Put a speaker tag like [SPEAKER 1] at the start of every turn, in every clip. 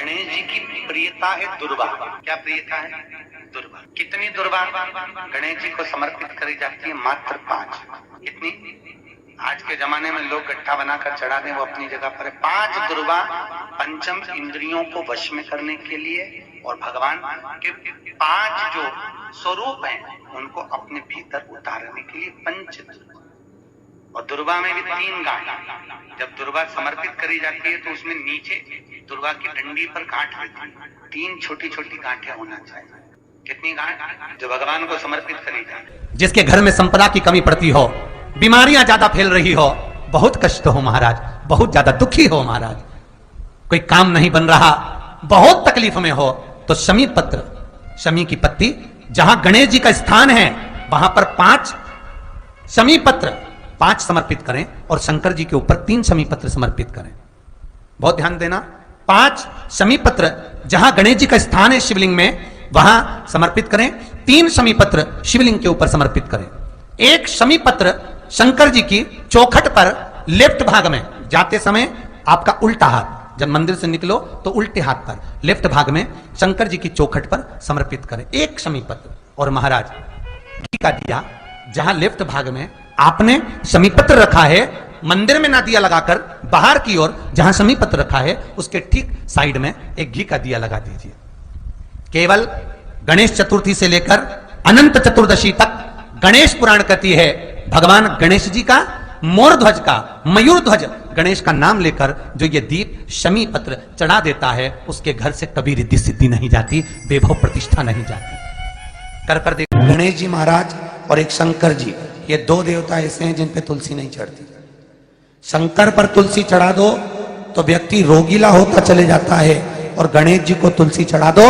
[SPEAKER 1] गणेश जी की प्रियता है दुर्वा। क्या प्रियता है? दुर्वा। कितनी दुर्वा गणेश जी को समर्पित करी जाती है? मात्र 5। कितनी? आज के जमाने में लोग गट्ठा बनाकर चढ़ा दें, वो अपनी जगह पर है। 5 दुर्वा पंचम इंद्रियों को वश में करने के लिए, और भगवान के 5 जो स्वरूप हैं उनको अपने भीतर उतारने के लिए पंच। और दुर्वा में भी 3 गांठ। जब दुर्वा समर्पित करी जाती है तो उसमें नीचे दुर्वा की डंडी पर गांठ रहती है। 3 छोटी छोटी गांठें होना चाहिए। कितनी गांठ? जो भगवान को समर्पित करी जाती।
[SPEAKER 2] जिसके घर में संपदा की कमी पड़ती हो, बीमारियां ज्यादा फैल रही हो, बहुत कष्ट हो महाराज, बहुत ज्यादा दुखी हो महाराज, कोई काम नहीं बन रहा, बहुत तकलीफ में हो, तो शमी पत्र, शमी की पत्ती, जहां गणेश जी का स्थान है वहां पर 5 शमी पत्र 5 समर्पित करें, और शंकर जी के ऊपर 3 शमी पत्र समर्पित करें। बहुत ध्यान देना, 5 शमी पत्र जहां गणेश जी का स्थान है शिवलिंग में वहां समर्पित करें, 3 शमी पत्र शिवलिंग के ऊपर समर्पित करें। 1 शमी पत्र शंकर जी की चौखट पर लेफ्ट भाग में जाते समय, आपका उल्टा हाथ, जब मंदिर से निकलो तो उल्टे हाथ पर लेफ्ट भाग में शंकर जी की चौखट पर समर्पित करें 1 शमी पत्र। और महाराज घी का दिया जहां लेफ्ट भाग में आपने शमी पत्र रखा है, मंदिर में ना दिया लगाकर बाहर की ओर जहां शमी पत्र रखा है उसके ठीक साइड में एक घी का दिया लगा दीजिए। केवल गणेश चतुर्थी से लेकर अनंत चतुर्दशी तक गणेश पुराण कहती है, भगवान गणेश जी का, मोर ध्वज का, मयूर ध्वज गणेश का नाम लेकर जो ये दीप शमी पत्र चढ़ा देता है, उसके घर से कभी रिद्धि सिद्धि नहीं जाती, वैभव प्रतिष्ठा नहीं जाती। कर देख, गणेश जी महाराज और एक शंकर जी, ये 2 देवता ऐसे हैं जिन पे तुलसी नहीं चढ़ती। शंकर पर तुलसी चढ़ा दो तो व्यक्ति रोगीला होता चले जाता है, और गणेश जी को तुलसी चढ़ा दो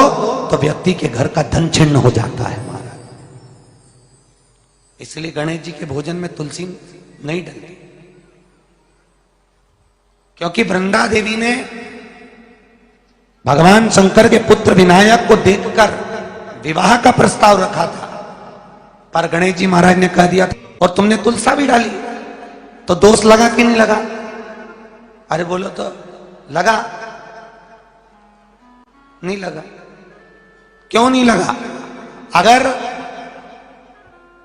[SPEAKER 2] तो व्यक्ति के घर का धन छिन्न हो जाता है महाराज। इसलिए गणेश जी के भोजन में तुलसी नहीं डलती, क्योंकि वृंदा देवी ने भगवान शंकर के पुत्र विनायक को देखकर विवाह का प्रस्ताव रखा था, पर गणेश जी महाराज ने कह दिया, और तुमने तुलसा भी डाली, तो दोष लगा कि नहीं लगा? अरे बोलो तो, लगा? नहीं लगा। क्यों नहीं लगा? अगर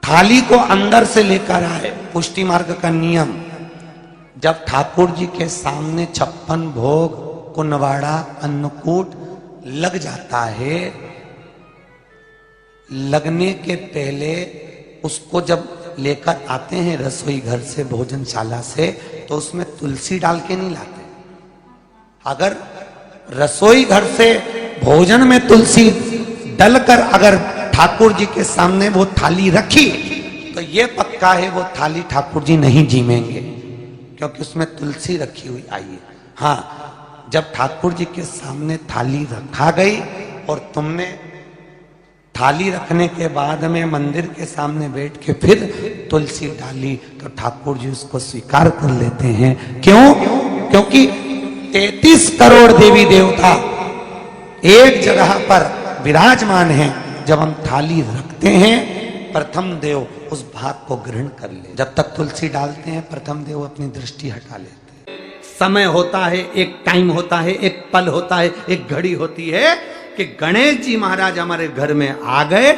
[SPEAKER 2] थाली को अंदर से लेकर आए, पुष्टि मार्ग का नियम, जब ठाकुर जी के सामने 56 भोग, कुनवाड़ा, अन्नकूट लग जाता है, लगने के पहले उसको जब लेकर आते हैं रसोई घर से, भोजनशाला से, तो उसमें तुलसी डाल के नहीं लाते। अगर रसोई घर से भोजन में तुलसी डलकर अगर ठाकुर जी के सामने वो थाली रखी, तो ये पक्का है वो थाली ठाकुर जी नहीं जीमेंगे, क्योंकि उसमें तुलसी रखी हुई आई है। हाँ, जब ठाकुर जी के सामने थाली रखा गई और तुमने थाली रखने के बाद में मंदिर के सामने बैठ के फिर तुलसी डाली, तो ठाकुर जी उसको स्वीकार कर लेते हैं। क्यों? क्योंकि 33 करोड़ देवी देवता एक जगह पर विराजमान हैं। जब हम थाली रखते हैं, प्रथम देव उस भाग को ग्रहण कर ले। जब तक तुलसी डालते हैं, प्रथम देव अपनी दृष्टि हटा लेते हैं। समय होता है, एक टाइम होता है, एक पल होता है, एक घड़ी होती है कि गणेश जी महाराज हमारे घर में आ गए।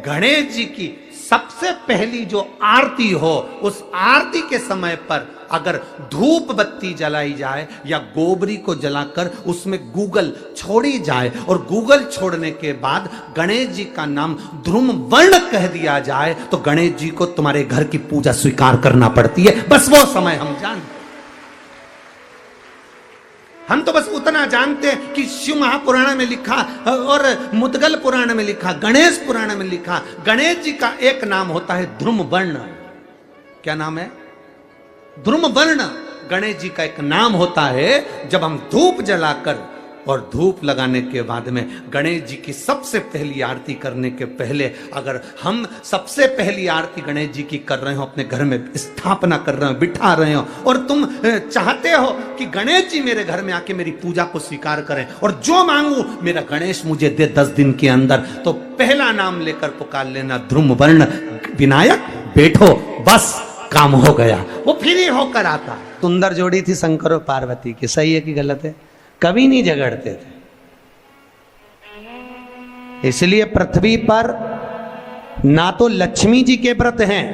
[SPEAKER 2] गणेश जी की सबसे पहली जो आरती हो, उस आरती के समय पर अगर धूप बत्ती जलाई जाए या गोबरी को जलाकर उसमें गूगल छोड़ी जाए, और गूगल छोड़ने के बाद गणेश जी का नाम ध्रुम वर्ण कह दिया जाए, तो गणेश जी को तुम्हारे घर की पूजा स्वीकार करना पड़ती है। बस वो समय हम जानते, हम तो बस उतना जानते हैं कि शिव महापुराण में लिखा और मुद्गल पुराण में लिखा, गणेश पुराण में लिखा, गणेश जी का एक नाम होता है ध्रुम वर्ण। क्या नाम है? ध्रुम वर्ण गणेश जी का एक नाम होता है। जब हम धूप जलाकर और धूप लगाने के बाद में गणेश जी की सबसे पहली आरती करने के पहले, अगर हम सबसे पहली आरती गणेश जी की कर रहे हो, अपने घर में स्थापना कर रहे हो, बिठा रहे हो, और तुम चाहते हो कि गणेश जी मेरे घर में आके मेरी पूजा को स्वीकार करें, और जो मांगू मेरा गणेश मुझे दे 10 दिन के अंदर, तो पहला नाम लेकर पुकार लेना, ध्रुम वर्ण विनायक, बैठो, बस काम हो गया। वो फिर ही होकर आता। सुंदर जोड़ी थी शंकर और पार्वती की, सही है कि गलत है? कभी नहीं झगड़ते थे, इसलिए पृथ्वी पर ना तो लक्ष्मी जी के व्रत हैं,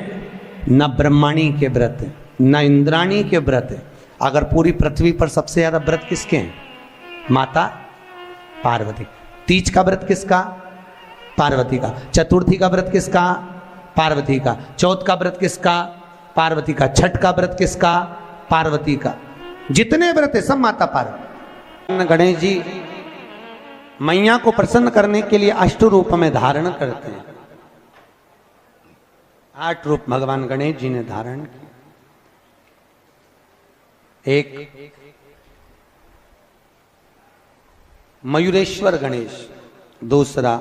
[SPEAKER 2] न ब्रह्माणी के व्रत हैं, न इंद्राणी के व्रत हैं। अगर पूरी पृथ्वी पर सबसे ज्यादा व्रत किसके हैं? माता पार्वती। तीज का व्रत किसका? पार्वती का। चतुर्थी का व्रत किसका? पार्वती का। चौथ का व्रत किसका? पार्वती का। छठ का व्रत किसका? पार्वती का। जितने व्रत है सब माता पार्वती। गणेश जी मैया को प्रसन्न करने के लिए अष्ट रूप में धारण करते हैं। 8 रूप भगवान गणेश जी ने धारण किए। एक मयूरेश्वर गणेश, दूसरा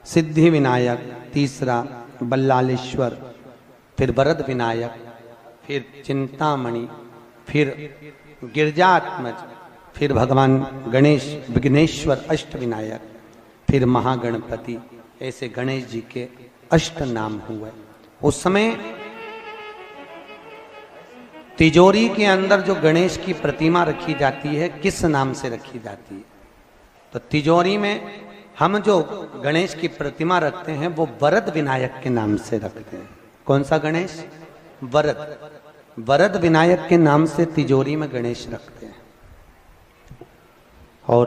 [SPEAKER 2] सिद्धि विनायक, तीसरा बल्लालेश्वर, फिर वरद विनायक, फिर चिंतामणि, फिर गिरजात्मज, फिर भगवान गणेश विघ्नेश्वर अष्ट विनायक, फिर महागणपति। ऐसे गणेश जी के अष्ट नाम हुए। उस समय तिजोरी के अंदर जो गणेश की प्रतिमा रखी जाती है किस नाम से रखी जाती है? तो तिजोरी में हम जो गणेश की प्रतिमा रखते हैं वो वरद विनायक के नाम से रखते हैं। कौन सा गणेश? वरद। वरद विनायक के नाम से तिजोरी में गणेश रखते हैं। और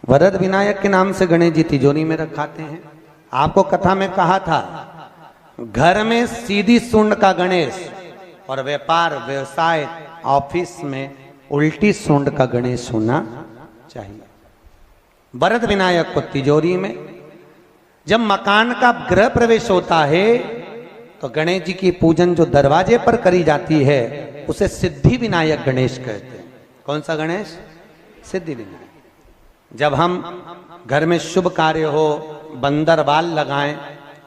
[SPEAKER 2] वरद विनायक के नाम से गणेश जी तिजोरी में रखाते हैं। आपको कथा में कहा था, घर में सीधी सूंड का गणेश और व्यापार व्यवसाय ऑफिस में उल्टी सूंड का गणेश होना चाहिए। वरद विनायक को तिजोरी में। जब मकान का गृह प्रवेश होता है तो गणेश जी की पूजन जो दरवाजे पर करी जाती है उसे सिद्धि विनायक गणेश कहते हैं। कौन सा गणेश? सिद्धि विनायक। जब हम घर में शुभ कार्य हो, बंदर बाल लगाएं,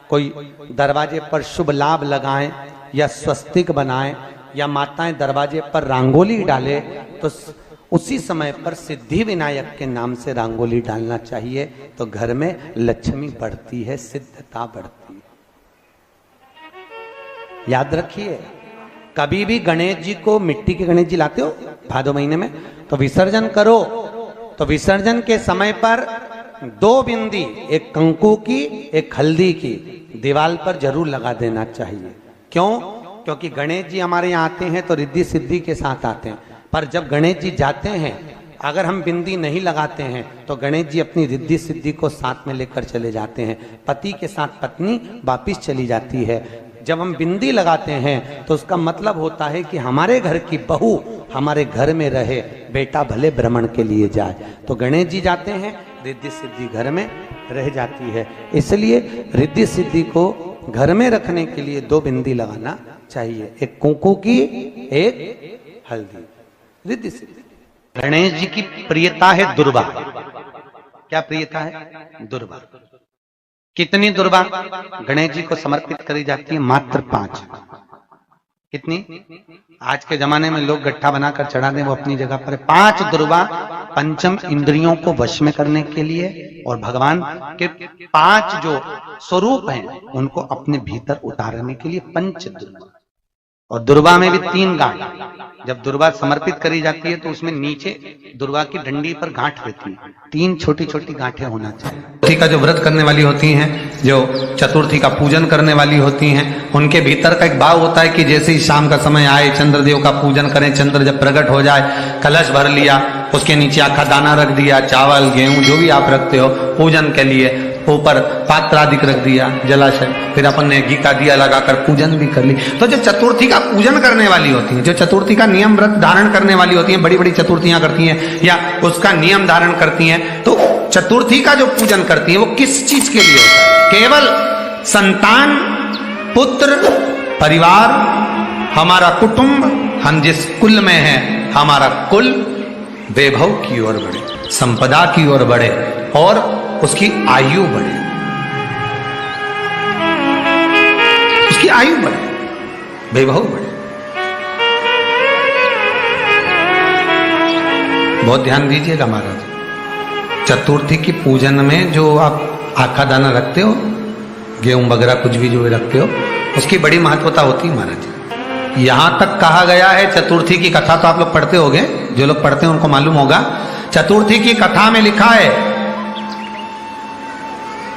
[SPEAKER 2] कोई दरवाजे पर शुभ लाभ लगाएं या स्वस्तिक बनाएं या माताएं दरवाजे पर रंगोली डाले तो उसी समय पर सिद्धि विनायक के नाम से रंगोली डालना चाहिए। तो घर में लक्ष्मी बढ़ती है, सिद्धता बढ़ती है। याद रखिए, कभी भी गणेश जी को, मिट्टी के गणेश जी लाते हो भादो महीने में, तो विसर्जन करो तो विसर्जन के समय पर 2 बिंदी, एक कंकु की एक हल्दी की, दीवार पर जरूर लगा देना चाहिए। क्यों? क्योंकि गणेश जी हमारे यहाँ आते हैं तो रिद्धि सिद्धि के साथ आते हैं, पर जब गणेश जी जाते हैं अगर हम बिंदी नहीं लगाते हैं तो गणेश जी अपनी रिद्धि सिद्धि को साथ में लेकर चले जाते हैं। पति के साथ पत्नी वापिस चली जाती है। जब हम बिंदी लगाते हैं तो उसका मतलब होता है कि हमारे घर की बहू हमारे घर में रहे, बेटा भले भ्रमण के लिए जाए। तो गणेश जी जाते हैं, रिद्धि सिद्धि घर में रह जाती है। इसलिए रिद्धि सिद्धि को घर में रखने के लिए 2 बिंदी लगाना चाहिए, एक कुंकू की, एक हल्दी। रिद्धि सिद्धि। गणेश जी की प्रियता है दुर्वा। क्या प्रियता है? दुर्वा। कितनी दुर्वा गणेश जी को समर्पित करी जाती है? मात्र 5। कितनी? आज के जमाने में लोग गट्ठा बनाकर चढ़ा दें, वो अपनी जगह पर 5 दुर्वा पंचम इंद्रियों को वश में करने के लिए और भगवान के 5 जो स्वरूप हैं उनको अपने भीतर उतारने के लिए 5 दुर्वा। और दुर्वा में भी 3 गांठ। जब दुर्वा समर्पित करी जाती है तो उसमें नीचे दुर्वा की डंडी पर गांठ रहती है, 3 छोटी छोटी गांठें होना चाहिए। चतुर्थी का जो व्रत करने वाली होती हैं, जो चतुर्थी का पूजन करने वाली होती हैं, उनके भीतर का एक भाव होता है कि जैसे ही शाम का समय आए चंद्रदेव का पूजन करें। चंद्र जब प्रकट हो जाए, कलश भर लिया, उसके नीचे आखा दाना रख दिया, चावल गेहूं जो भी आप रखते हो पूजन के लिए, ऊपर पात्र आदि रख दिया, जलाशय, फिर अपन ने घी का दिया लगाकर पूजन भी कर ली। तो जो चतुर्थी का पूजन करने वाली होती है, जो चतुर्थी का नियम व्रत धारण करने वाली होती है, बड़ी बड़ी चतुर्थियां करती हैं या उसका नियम धारण करती हैं, तो चतुर्थी का जो पूजन करती है वो किस चीज के लिए होता है? केवल संतान, पुत्र, परिवार, हमारा कुटुंब, हम जिस कुल में हैं, हमारा कुल वैभव की ओर बढ़े, संपदा की ओर बढ़े और उसकी आयु बढ़े, उसकी आयु बढ़े, वैभव बढ़े। बहुत ध्यान दीजिएगा महाराज, चतुर्थी की पूजन में जो आप आखा दाना रखते हो, गेहूं वगैरह कुछ भी जो रखते हो, उसकी बड़ी महत्वता होती है महाराज। यहां तक कहा गया है, चतुर्थी की कथा तो आप लोग पढ़ते होंगे, जो लोग पढ़ते हैं उनको मालूम होगा। चतुर्थी की कथा में लिखा है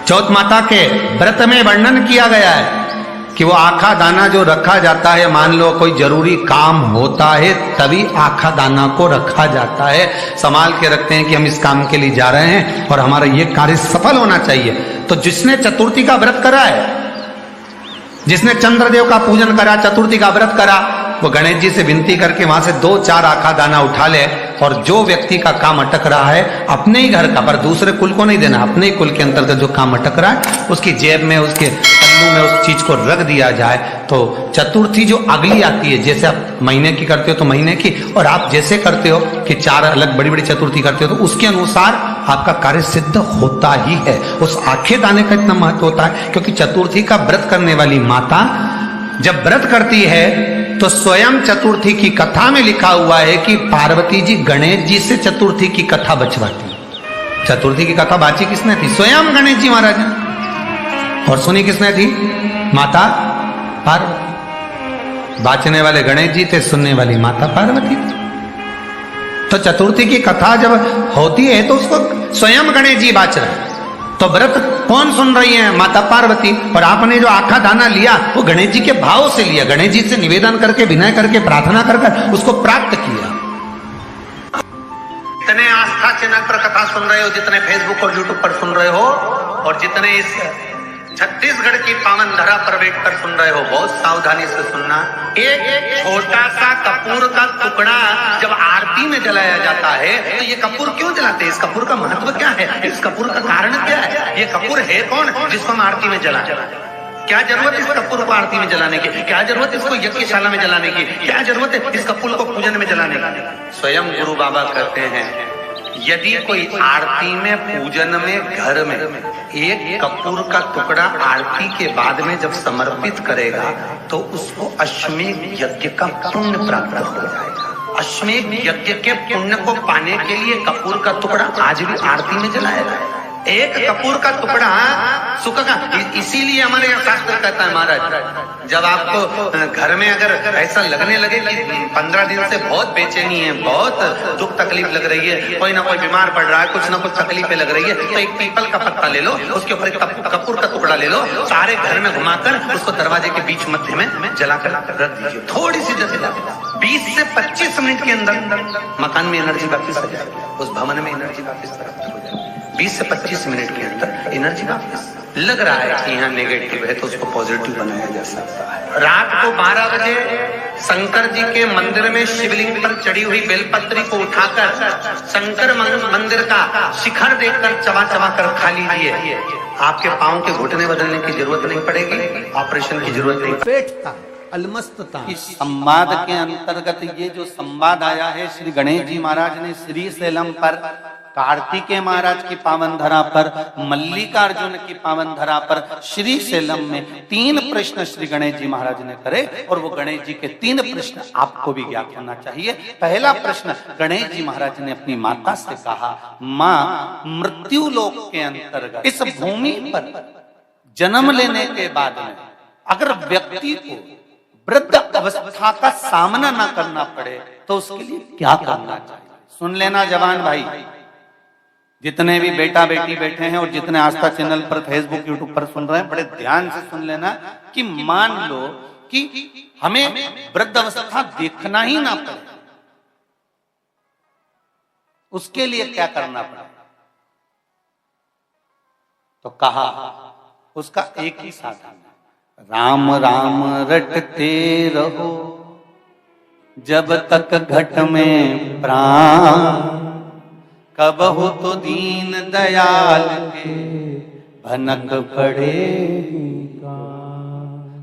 [SPEAKER 2] चौथ माता के व्रत में वर्णन किया गया है कि वो आखा दाना जो रखा जाता है, मान लो कोई जरूरी काम होता है तभी आखा दाना को रखा जाता है, संभाल के रखते हैं कि हम इस काम के लिए जा रहे हैं और हमारा ये कार्य सफल होना चाहिए। तो जिसने चतुर्थी का व्रत करा है, जिसने चंद्रदेव का पूजन करा, चतुर्थी का व्रत करा, वो गणेश जी से विनती करके वहां से 2-4 आखा दाना उठा ले और जो व्यक्ति का काम अटक रहा है अपने ही घर का, पर दूसरे कुल को नहीं देना, अपने ही कुल के अंतर्गत जो काम अटक रहा है उसकी जेब में, उसके पल्लू में उस चीज को रख दिया जाए। तो चतुर्थी जो अगली आती है, जैसे आप महीने की करते हो तो महीने की, और आप जैसे करते हो कि 4 अलग बड़ी बड़ी चतुर्थी करते हो तो उसके अनुसार आपका कार्य सिद्ध होता ही है। उस आखे दाने का इतना महत्व होता है क्योंकि चतुर्थी का व्रत करने वाली माता जब व्रत करती है तो स्वयं चतुर्थी की कथा में लिखा हुआ है कि पार्वती जी गणेश जी से चतुर्थी की कथा बचवाती। चतुर्थी की कथा बाची किसने थी? स्वयं गणेश जी महाराज ने। और सुनी किसने थी? माता पार्वती। बाचने वाले गणेश जी थे, सुनने वाली माता पार्वती थी। तो चतुर्थी की कथा जब होती है तो उसको स्वयं गणेश जी बाच रहे हैं। तो व्रत कौन सुन रही है? माता पार्वती। और आपने जो आखा दाना लिया वो गणेश जी के भाव से लिया, गणेश जी से निवेदन करके, विनय करके, प्रार्थना कर उसको प्राप्त किया। जितने आस्था चैनल पर कथा सुन रहे हो, जितने फेसबुक और यूट्यूब पर सुन रहे हो, और जितने इस छत्तीसगढ़ की पावन धरा पर बैठकर सुन रहे हो, बहुत सावधानी से सुनना। एक छोटा सा कपूर का टुकड़ा जब आरती में जलाया जाता है तो ये कपूर क्यों जलाते हैं? इस कपूर का महत्व क्या है? इस कपूर का कारण क्या है? ये कपूर है कौन जिसको हम आरती में जलाते? क्या जरूरत इस कपूर को आरती में जलाने की? क्या जरूरत इसको यज्ञशाला में जलाने की? क्या जरूरत है इस कपूर को पूजन में जलाने की? स्वयं गुरु बाबा कहते हैं यदि कोई आरती में, पूजन में, घर में एक कपूर का टुकड़ा आरती के बाद में जब समर्पित करेगा तो उसको अश्वमेध यज्ञ का पुण्य प्राप्त हो जाएगा। अश्वमेध यज्ञ के पुण्य को पाने के लिए कपूर का टुकड़ा आज भी आरती में जलाया जाएगा। एक कपूर का टुकड़ा सुख का, इसीलिए हमारे यहाँ शास्त्र कहता है महाराज, जब आपको घर में अगर ऐसा लगने लगे कि 15 दिन से बहुत बेचैनी है, बहुत दुख तकलीफ लग रही है, कोई ना कोई बीमार पड़ रहा है, कुछ ना कुछ तकलीफें लग रही है, तो एक पीपल का पत्ता ले लो, उसके ऊपर एक कपूर का टुकड़ा ले लो, सारे घर में घुमाकर उसको दरवाजे के बीच मध्य में जलाकर रख दीजिए। थोड़ी सी जला 20 से 25 मिनट के अंदर मकान में एनर्जी वापिस आ जाएगी, उस भवन में एनर्जी वापिस प्राप्त हो जाएगी। 20 से 25 मिनट के अंदर एनर्जी वापस। लग रहा है कि यहाँ नेगेटिव है तो उसको पॉजिटिव बनाया जा सकता है। रात को 12 बजे शंकर जी के मंदिर में शिवलिंग पर चढ़ी हुई बेलपत्री को उठाकर शंकर मंदिर का शिखर देखकर चबा चबा कर खा लीजिए। आपके पांव के घुटने बदलने की जरूरत नहीं पड़ेगी, ऑपरेशन की जरूरत नहीं। पेटता अलमस्तता। इस संवाद के अंतर्गत ये जो संवाद आया है श्री गणेश जी महाराज ने श्री शैलम पर, कार्तिकेय महाराज की पावन धरा पर, मल्लिकार्जुन की पावन धरा पर, श्री शैलम में 3 प्रश्न श्री गणेश जी महाराज ने करे और वो गणेश जी के 3 प्रश्न आपको भी ज्ञात होना चाहिए। पहला प्रश्न गणेश जी महाराज ने अपनी माता से कहा, माँ मृत्यु लोक के अंतर्गत इस भूमि पर जन्म लेने के बाद में अगर व्यक्ति को वृद्ध अवस्था का सामना ना करना पड़े तो उसके लिए क्या करना चाहिए? सुन लेना जवान भाई, जितने भी बेटा बेटी बैठे हैं और जितने आस्था चैनल पर, फेसबुक, यूट्यूब पर सुन रहे हैं, बड़े ध्यान से सुन लेना कि मान लो कि हमें वृद्ध अवस्था देखना ही ना पड़े, उसके लिए क्या करना पड़े? तो कहा उसका एक ही साधन, राम राम रटते रहो जब तक घट में प्राण, कब हो तो दीन दयाल के भनक पड़ेगा।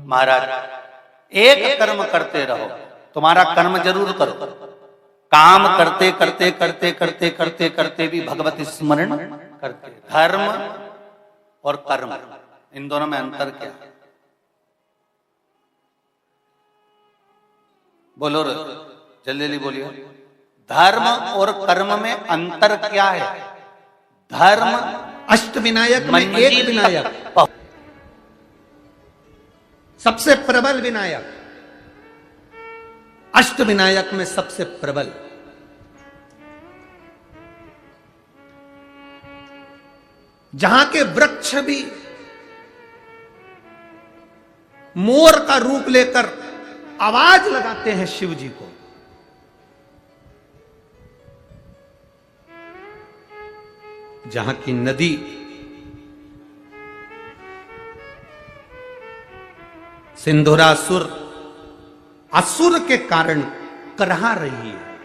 [SPEAKER 2] महाराज एक कर्म करते रहो, तुम्हारा कर्म जरूर करो, काम करते करते करते करते करते करते भी भगवत स्मरण करते। धर्म और कर्म, इन दोनों में अंतर क्या है? बोलो जल्दी जल्दी बोलिए। धर्म और कर्म में अंतर क्या है? धर्म अष्ट विनायक में एक विनायक, सबसे प्रबल विनायक, अष्ट विनायक में सबसे प्रबल। जहां के वृक्ष भी मोर का रूप लेकर आवाज लगाते हैं शिव जी को, जहां की नदी सिंधुरासुर असुर के कारण करहा रही है,